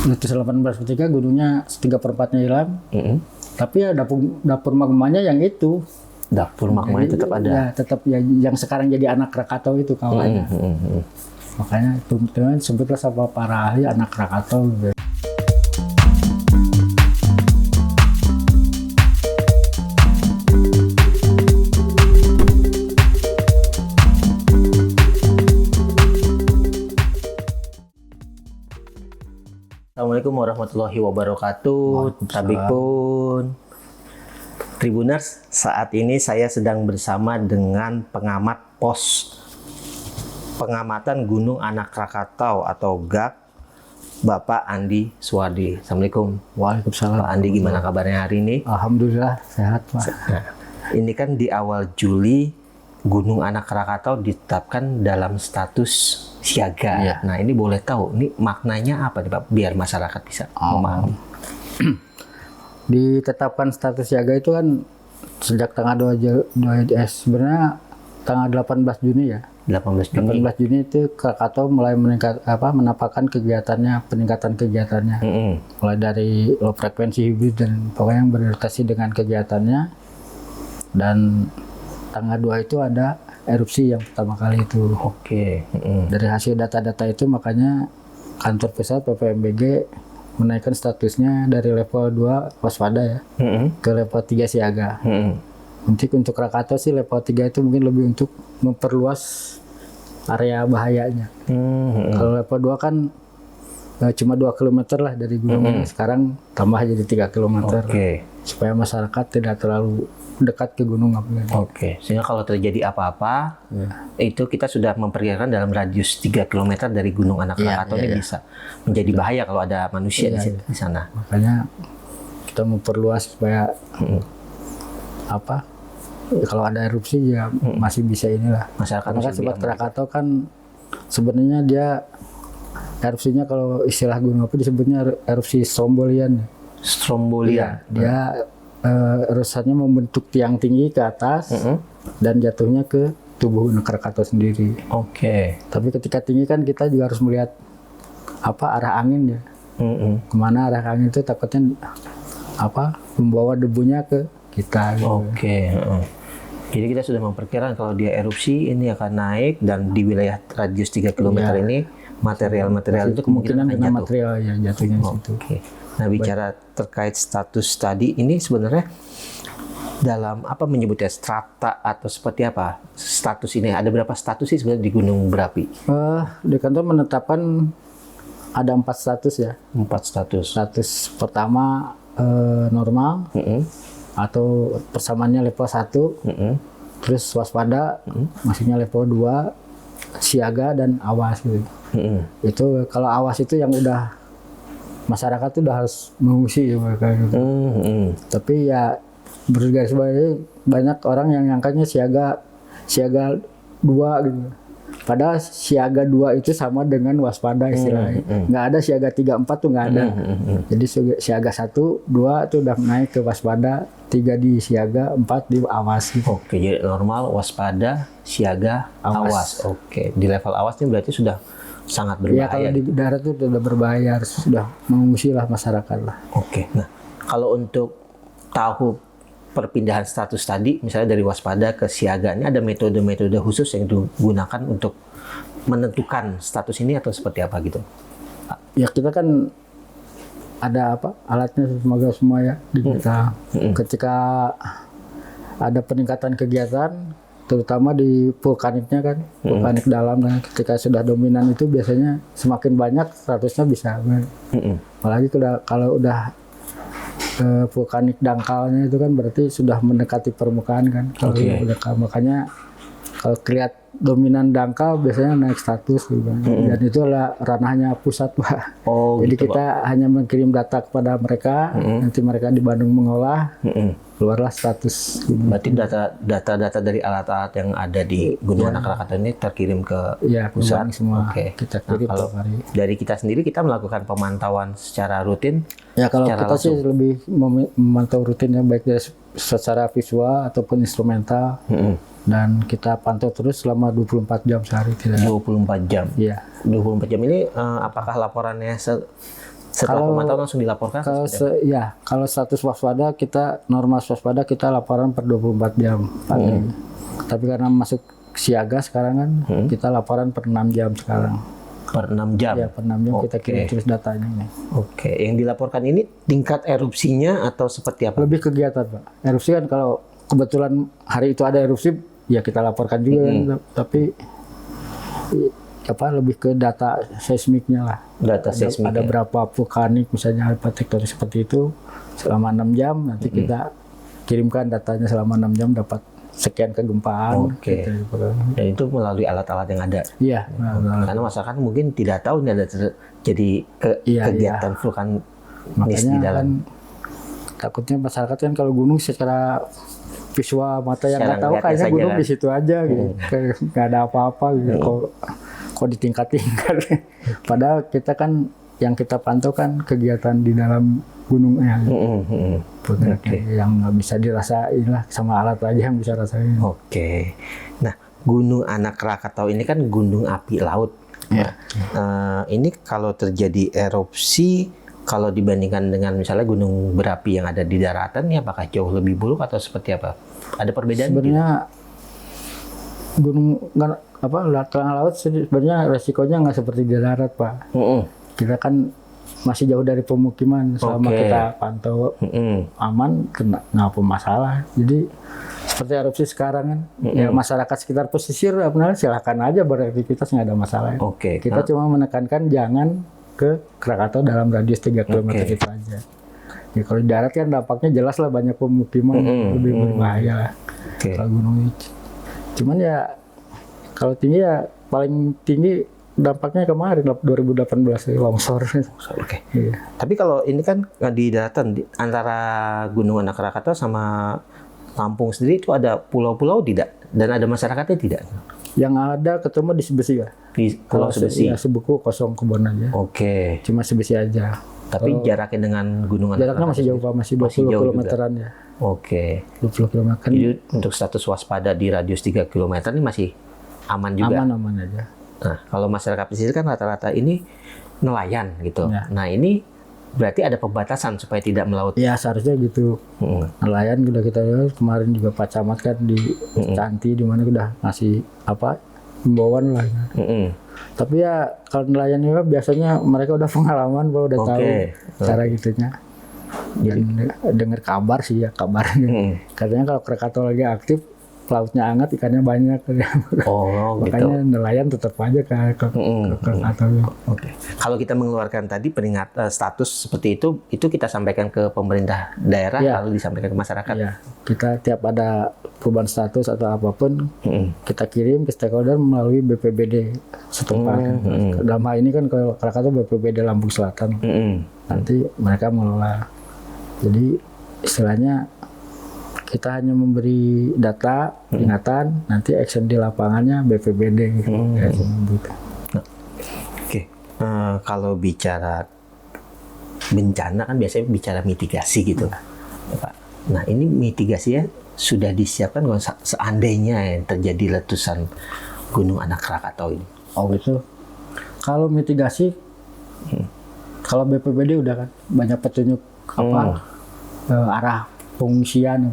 letus 18/3 gunungnya 3/4-nya hilang. Tapi ya dapur magmanya yang itu. Dapur magmanya tetap ada. Ya, tetap ya, yang sekarang jadi anak Krakatau itu kawannya. Makanya teman-teman sebutlah sama para ahli anak Krakatau. Gitu. Assalamualaikum warahmatullahi wabarakatuh. Tabikpun Tribuners, saat ini saya sedang bersama dengan pengamat pos pengamatan Gunung Anak Krakatau atau GAK, Bapak Andi Suwardi. Assalamualaikum. Waalaikumsalam. Pak Andi, gimana kabarnya hari ini? Alhamdulillah sehat, Pak. Nah, ini kan di awal Juli Gunung Anak Krakatau ditetapkan dalam status siaga. Iya. Nah, ini boleh tahu, ini maknanya apa nih Pak, biar masyarakat bisa memahami. Ditetapkan status siaga itu kan sejak tanggal 2 sebenarnya tanggal 18 Juni ya. 18 Juni. 18 Juni itu Krakatau mulai menampakkan peningkatan kegiatannya. Mulai dari low frekuensi hibrid dan pokoknya yang berorientasi dengan kegiatannya. Dan tanggal 2 itu ada erupsi yang pertama kali itu. Oke. Dari hasil data-data itu makanya kantor pusat PVMBG menaikkan statusnya dari level 2 waspada ya ke level 3 siaga. Untuk Krakatau sih level 3 itu mungkin lebih untuk memperluas area bahayanya. Kalau level 2 kan cuma 2 km lah dari gunungnya. Sekarang tambah jadi 3 km. Supaya masyarakat tidak terlalu dekat ke gunung. Sehingga kalau terjadi apa-apa, itu kita sudah memperkirakan dalam radius 3 km dari Gunung Anak Krakatau ini bisa menjadi bahaya kalau ada manusia di sana. Makanya kita memperluas supaya kalau ada erupsi ya masih bisa inilah. Masyarakat karena Sobat Krakatau kan sebenarnya dia erupsinya kalau istilah gunung apa disebutnya erupsi Strombolian. Strombolian. Dia rusaknya membentuk tiang tinggi ke atas dan jatuhnya ke tubuh Gunung Krakatau sendiri. Tapi ketika tinggi kan kita juga harus melihat arah angin ya. Kemana arah angin itu takutnya membawa debunya ke kita. Gitu. Jadi kita sudah memperkirakan kalau dia erupsi ini akan naik dan di wilayah radius 3 km ini material-material itu kemungkinan akan jatuh. Material yang jatuhnya di situ. Nah, bicara terkait status tadi, ini sebenarnya dalam menyebutnya strata atau seperti apa status ini? Ada berapa status sih sebenarnya di Gunung Berapi? Di kantor menetapkan ada 4 status ya. 4 status. Status pertama normal atau persamaannya level 1, terus waspada, maksudnya level 2, siaga dan awas gitu. Itu kalau awas itu yang udah masyarakat tuh udah harus mengungsi ya mereka gitu. Tapi ya bergaris bawahi banyak orang yang ngangkatnya siaga 2 gitu. Padahal siaga 2 itu sama dengan waspada istilahnya. Nggak ada siaga 3, 4 tuh nggak ada. Jadi siaga 1, 2 itu udah naik ke waspada, 3 di siaga, 4 di awas gitu. Jadi normal, waspada, siaga, awas. Di level awas ini berarti sudah sangat berbahaya. Ya kalau di darat itu sudah berbahaya, sudah mengungsi lah masyarakat lah. Nah, kalau untuk tahu perpindahan status tadi, misalnya dari waspada ke siaga, ini ada metode-metode khusus yang digunakan untuk menentukan status ini atau seperti apa gitu? Ya kita kan ada alatnya semua ya di kita. Ketika ada peningkatan kegiatan, terutama di vulkaniknya kan, vulkanik dalam, dan ketika sudah dominan itu biasanya semakin banyak statusnya bisa. Apalagi kalau udah vulkanik dangkalnya itu kan berarti sudah mendekati permukaan kan. Makanya kalau kelihatan dominan dangkal biasanya naik status gitu kan. Dan itu adalah ranahnya pusat, Pak. Jadi gitu, kita hanya mengirim data kepada mereka, nanti mereka di Bandung mengolah, keluarlah status. Berarti data-data dari alat-alat yang ada di Gunung Anak Krakatau ini terkirim ke pusat semua. Kita kirim. Nah, kalau dari kita sendiri kita melakukan pemantauan secara rutin. Ya kalau kita langsung sih lebih memantau rutin ya, baik dari secara visual ataupun instrumental. Dan kita pantau terus selama 24 jam sehari. 24 jam? Iya. 24 jam ini apakah laporannya Setelah pemantauan langsung dilaporkan? Kalau status waspada kita normal waspada kita laporan per 24 jam pagi. Tapi karena masuk siaga sekarang kan kita laporan per 6 jam sekarang. Per 6 jam? Ya, per 6 jam kita kirim terus datanya nih. Oke, yang dilaporkan ini tingkat erupsinya atau seperti apa? Lebih kegiatan, Pak. Erupsi kan kalau kebetulan hari itu ada erupsi, ya kita laporkan juga kan. Tapi lebih ke data seismiknya lah. Data seismik. Ada berapa vulkanik misalnya apa tektonik seperti itu selama 6 jam nanti kita kirimkan datanya selama 6 jam dapat sekian kegempaan. Oke. Gitu. Dan itu melalui alat-alat yang ada. Iya. Karena masyarakat mungkin tidak tahu ini ada jadi kegiatan vulkanis makanya di dalam. kan takutnya masyarakat kan kalau gunung secara visual mata yang nggak tahu kayaknya gunung di situ aja gitu. Nggak ada apa-apa gitu. Kok ditingkat-tingkat. Padahal kita kan yang kita pantau kan kegiatan di dalam gunungnya. Yang nggak bisa dirasain lah sama alat aja yang bisa rasain. Oke. Nah, Gunung Anak Krakatau ini kan gunung api laut. Ya. Ini kalau terjadi erupsi, kalau dibandingkan dengan misalnya gunung berapi yang ada di daratan, ini apakah jauh lebih buruk atau seperti apa? Ada perbedaan? Sebenarnya gunung tengah laut sebenarnya resikonya nggak seperti di darat, Pak. Kita kan masih jauh dari pemukiman, selama kita pantau aman, nggak apa masalah. Jadi seperti erupsi sekarang kan, ya masyarakat sekitar pesisir silakan aja beraktivitas, nggak ada masalah. Kita cuma menekankan jangan ke Krakatau dalam radius 3 km itu aja. Ya, kalau di darat kan dampaknya jelas lah, banyak pemukiman, lebih berbahaya lah. Kalau gunung itu. Cuman ya kalau tinggi ya paling tinggi dampaknya kemarin 2018 longsor. Iya. Tapi kalau ini kan di daratan antara Gunung Anak Krakatau sama Lampung sendiri itu ada pulau-pulau tidak? Dan ada masyarakatnya tidak? Yang ada ketemu di Sebesi ya. Di Pulau Sebesi. Ya, Sebuku kosong kebun aja. Cuma Sebesi aja. Tapi jaraknya dengan Gunung Anak Jaraknya masih jauh, Pak, masih 20 kilometeran ya. 20 km. Jadi untuk status waspada di radius 3 km ini masih aman juga? Aman aja. Nah, kalau masyarakat pesisir kan rata-rata ini nelayan gitu. Ya. Nah, ini berarti ada pembatasan supaya tidak melaut. Ya, seharusnya gitu. Nelayan udah kita lihat kemarin juga Pak Camat kan di Canti di mana udah ngasih himbauan lah. Tapi ya kalau nelayan juga biasanya mereka udah pengalaman, udah tahu cara gitunya. Jadi dengar kabar sih ya, kabarnya. Katanya kalau Krakatau lagi aktif, lautnya hangat, ikannya banyak. Makanya nelayan tetap aja ke Krakatau. Kalau kita mengeluarkan tadi status seperti itu kita sampaikan ke pemerintah daerah, lalu disampaikan ke masyarakat. Ya, kita tiap ada perubahan status atau apapun, kita kirim ke stakeholder melalui BPBD setempat. Dalam hal ini kan kalau Krakatau BPBD Lampung Selatan. Nanti mereka mengelola. Jadi istilahnya kita hanya memberi data, peringatan, nanti action di lapangannya BPBD. Kalau bicara bencana kan biasanya bicara mitigasi gitu, Pak. Nah, ini mitigasinya sudah disiapkan kalau seandainya yang terjadi letusan Gunung Anak Krakatau ini. Gitu. Kalau mitigasi, kalau BPBD udah kan banyak petunjuk arah pengungsian.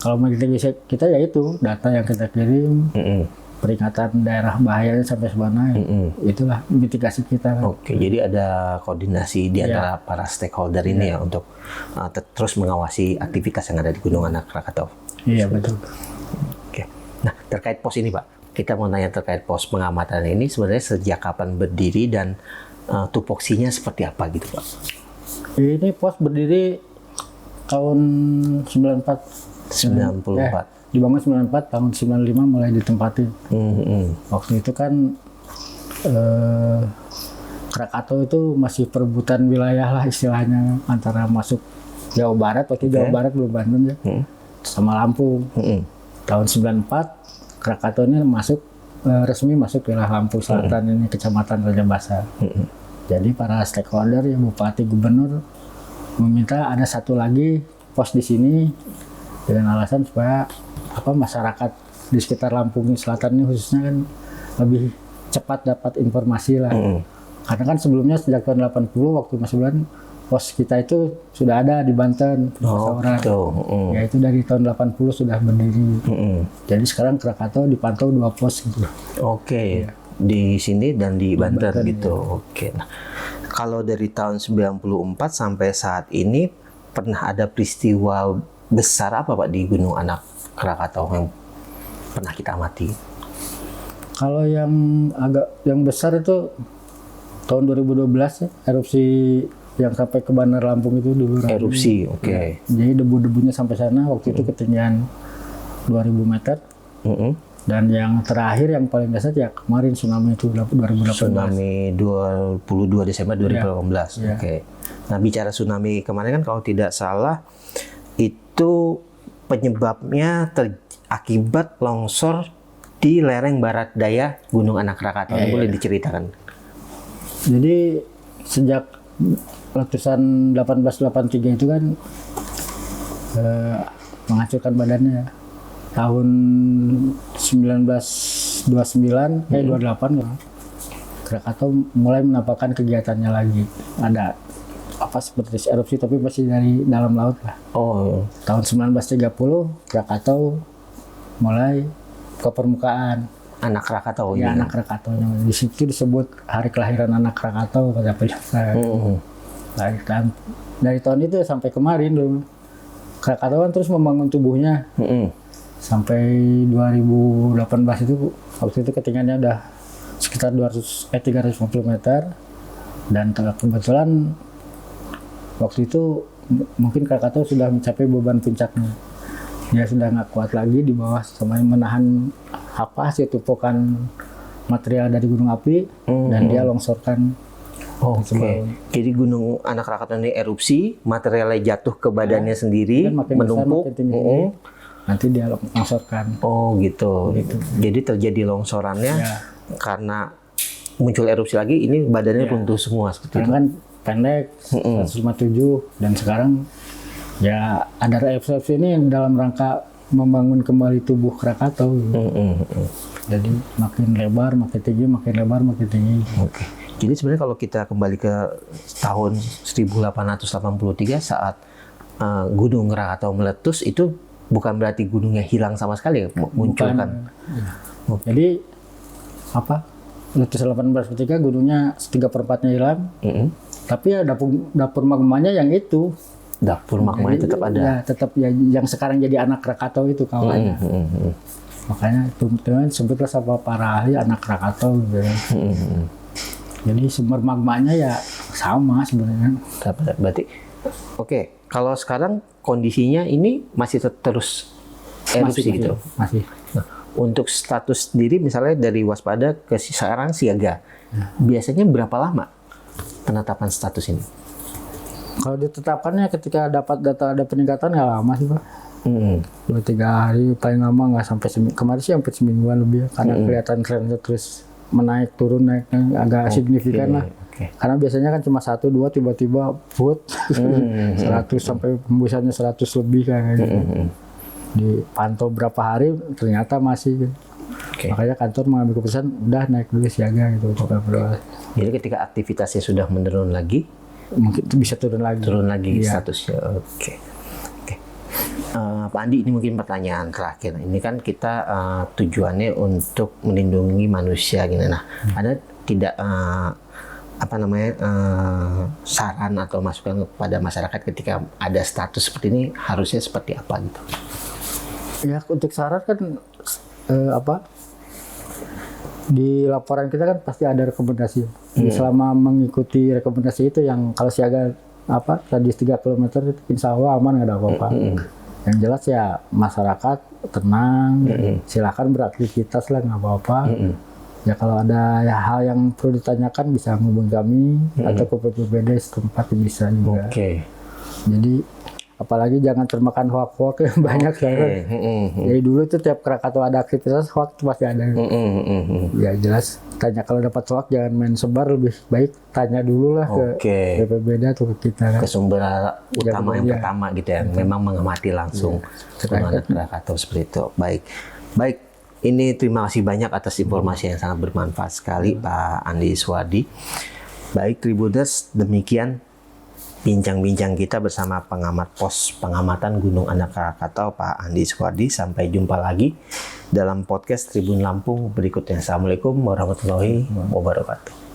Kalau mitigasi kita ya itu data yang kita kirim, peringatan daerah bahayanya sampai semana, itulah mitigasi kita. Jadi ada koordinasi di antara para stakeholder ini ya untuk terus mengawasi aktivitas yang ada di Gunung Anak Krakatau. Iya, betul. Nah, terkait pos ini, Pak, kita mau nanya terkait pos pengamatan ini sebenarnya sejak kapan berdiri dan tupoksinya seperti apa gitu, Pak? Ini pos berdiri tahun 94. Dibangun 94, tahun 95 mulai ditempati. Waktu itu kan Krakatau itu masih perebutan wilayah lah istilahnya, antara masuk Jawa Barat, waktu Jawa Barat belum Banten ya, sama Lampung. Tahun 94 Krakatau ini resmi masuk wilayah Lampung Selatan, ini Kecamatan Rajabasa. Jadi para stakeholder, ya Bupati, Gubernur meminta ada satu lagi pos di sini dengan alasan supaya masyarakat di sekitar Lampung Selatan ini khususnya kan lebih cepat dapat informasi lah. Karena kan sebelumnya sejak tahun 80 waktu Mas Bulan, pos kita itu sudah ada di Banten, Pasawaran. Ya itu dari tahun 80 sudah berdiri. Jadi sekarang Krakatau dipantau 2 pos gitu. Oke. Di sini dan di Banten gitu. Ya. Oke. Nah, kalau dari tahun 94 sampai saat ini pernah ada peristiwa besar apa Pak di Gunung Anak Krakatau yang pernah kita amati? Kalau yang besar itu tahun 2012 ya, erupsi yang sampai ke Bandar Lampung itu dulu. Erupsi, oke. Ya, jadi debu-debunya sampai sana waktu itu ketinggian 2000 meter. Dan yang terakhir yang paling dasar ya kemarin tsunami itu 2018. Tsunami 22 Desember 2018. Ya. Oke. Nah, bicara tsunami kemarin kan kalau tidak salah itu penyebabnya akibat longsor di lereng barat daya Gunung Anak Krakatau. Boleh diceritakan? Jadi sejak letusan 1883 itu kan menghancurkan badannya. Tahun 1929 28 ya, Krakatau mulai menampakkan kegiatannya lagi. Ada apa seperti erupsi tapi masih dari dalam laut lah. Tahun 1930 Krakatau mulai ke permukaan. Anak Krakatau ya, anak Krakatau. Di situ disebut hari kelahiran anak Krakatau kata penyebab. Dari tahun itu sampai kemarin dulu Krakatau kan terus membangun tubuhnya. Sampai 2018 itu waktu itu ketinggiannya udah sekitar 350 meter dan kebetulan waktu itu mungkin Krakatau sudah mencapai beban puncaknya. Dia sudah nggak kuat lagi di bawah sama menahan hasil tumpukan material dari gunung api dan dia longsorkan. Jadi Gunung Anak Krakatau ini erupsi, materialnya jatuh ke badannya sendiri, menumpuk. Nanti dia longsorkan. Gitu. Jadi terjadi longsorannya karena muncul erupsi lagi, ini badannya runtuh semua seperti itu. Kan pendek 157 dan sekarang ya ada erupsi ini dalam rangka membangun kembali tubuh Krakatau. Jadi makin lebar, makin tinggi, makin lebar, makin tinggi. Jadi sebenarnya kalau kita kembali ke tahun 1883 saat Gunung Krakatau meletus itu bukan berarti gunungnya hilang sama sekali ya, muncul kan? Jadi letusan 1883 gunungnya 3/4-nya hilang, tapi ya dapur magmanya yang itu. Dapur magmanya tetap ada. Ya, tetap ya, yang sekarang jadi anak Krakatau itu kawannya. Makanya teman-teman sebutlah sama para ahli anak Krakatau gitu. Jadi sumber magmanya ya sama sebenarnya. Berarti kalau sekarang kondisinya ini masih terus erupsi gitu. Masih. Nah, untuk status diri misalnya dari waspada ke sekarang siaga. Biasanya berapa lama penetapan status ini? Kalau ditetapkannya ketika dapat data ada peningkatan nggak lama sih Pak. 2-3 hari paling lama, nggak sampai seminggu. Kemarin sih sampai semingguan lebih ya, karena kelihatan trennya terus menaik turun agak signifikan lah. Karena biasanya kan cuma 1-2 tiba-tiba put 100 sampai hembusannya 100 lebih kayak gitu. Dipantau berapa hari ternyata masih gitu. Makanya kantor mengambil keputusan udah naik dulu siaga gitu. Jadi ketika aktivitasnya sudah menurun lagi, mungkin itu bisa turun lagi statusnya. Pak Andi, ini mungkin pertanyaan terakhir. Ini kan kita tujuannya untuk melindungi manusia gitu. Nah, ada tidak saran atau masukan kepada masyarakat ketika ada status seperti ini harusnya seperti apa gitu? Ya, untuk saran kan di laporan kita kan pasti ada rekomendasi. Selama mengikuti rekomendasi itu, yang kalau siaga radius 3 km itu insya Allah aman, nggak ada apa-apa. Yang jelas ya masyarakat tenang, silakan beraktivitas lah, nggak apa-apa. Ya kalau ada hal yang perlu ditanyakan bisa menghubungi kami atau ke PPBD setempat bisa juga. Jadi apalagi jangan termakan hoak-hoak yang banyak sekarang. Jadi dulu itu tiap Krakatau ada aktivitas hoak pasti ada. Ya jelas tanya, kalau dapat hoak jangan main sebar, lebih baik tanya dulu lah ke PPBD atau ke kita. Ke sumber utama yang pertama gitu ya. Memang mengamati langsung Krakatau seperti itu. Baik. Ini terima kasih banyak atas informasi yang sangat bermanfaat sekali Pak Andi Suwardi. Baik Tribuners, demikian bincang-bincang kita bersama pengamat pos pengamatan Gunung Anak Krakatau Pak Andi Suwardi. Sampai jumpa lagi dalam podcast Tribun Lampung berikutnya. Assalamualaikum warahmatullahi wabarakatuh.